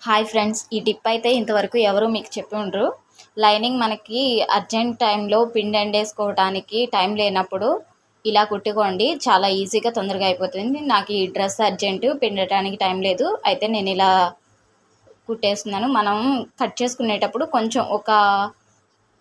Hi friends, ఈ tip అయితే ఇంతవరకు ఎవరు మీకు చెప్పి ఉండరు. లైనింగ్ మనకి అర్జెంట్ టైంలో పిండి ఎండేసుకోవడానికి టైం లేనప్పుడు ఇలా కుట్టుకోండి. చాలా ఈజీగా తొందరగా అయిపోతుంది. నాకు ఈ డ్రెస్ అర్జెంటు, పిండటానికి టైం లేదు, అయితే నేను ఇలా కుట్టేస్తున్నాను. మనం కట్ చేసుకునేటప్పుడు కొంచెం ఒక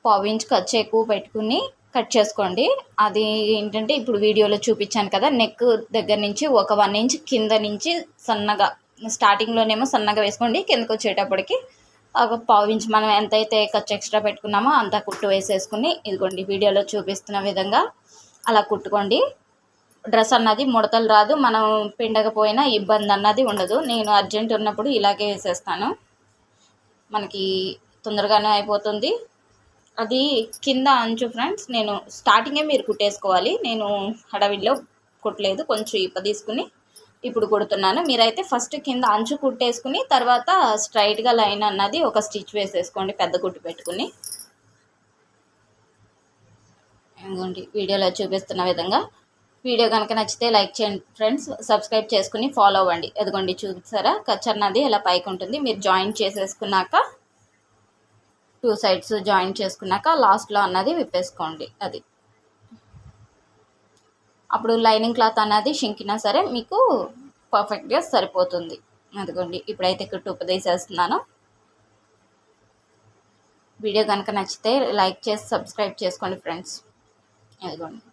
పావించ్ ఖర్చు ఎక్కువ పెట్టుకుని కట్ చేసుకోండి. అది ఏంటంటే ఇప్పుడు వీడియోలో చూపించాను కదా, నెక్ దగ్గర నుంచి ఒక 1 ఇంచ్ కింద నుంచి సన్నగా, స్టార్టింగ్లోనేమో సన్నగా వేసుకోండి. కిందకు వచ్చేటప్పటికి ఒక పావించ్ మనం ఎంతైతే ఖర్చు ఎక్స్ట్రా పెట్టుకున్నామో అంత కుట్టు వేసేసుకుని, ఇదిగోండి వీడియోలో చూపిస్తున్న విధంగా అలా కుట్టుకోండి. డ్రెస్ అన్నది ముడతలు రాదు, మనం పిండకపోయినా ఇబ్బంది అన్నది ఉండదు. నేను అర్జెంట్ ఉన్నప్పుడు ఇలాగే వేసేస్తాను, మనకి తొందరగానే అయిపోతుంది. అది కింద అంచు ఫ్రెండ్స్, నేను స్టార్టింగే మీరు కుట్టేసుకోవాలి. నేను హడావిడిలో కుట్టలేదు, కొంచెం ఇప్ప తీసుకుని ఇప్పుడు కుడుతున్నాను. మీరైతే ఫస్ట్ కింద అంచు కుట్టేసుకుని తర్వాత స్ట్రైట్గా లైన్ అన్నది ఒక స్టిచ్ వేసేసుకోండి, పెద్ద కుట్టు పెట్టుకుని. ఇదిగోండి వీడియోలో చూపిస్తున్న విధంగా. వీడియో కనుక నచ్చితే లైక్ చేయండి ఫ్రెండ్స్, సబ్స్క్రైబ్ చేసుకుని ఫాలో అవ్వండి. అదిగోండి చూసారా, ఖర్చు అన్నది ఇలా పైకి ఉంటుంది. మీరు జాయిన్ చేసేసుకున్నాక 2 సైడ్స్ జాయిన్ చేసుకున్నాక లాస్ట్లో అన్నది విప్పేసుకోండి. అది అప్పుడు లైనింగ్ క్లాత్ అన్నది షింకినా సరే మీకు పర్ఫెక్ట్గా సరిపోతుంది. అదిగోండి ఇప్పుడైతే కుట్టు ఉపదేశిస్తున్నాను. వీడియో కనుక నచ్చితే లైక్ చేసి సబ్స్క్రైబ్ చేసుకోండి ఫ్రెండ్స్. అదిగోండి.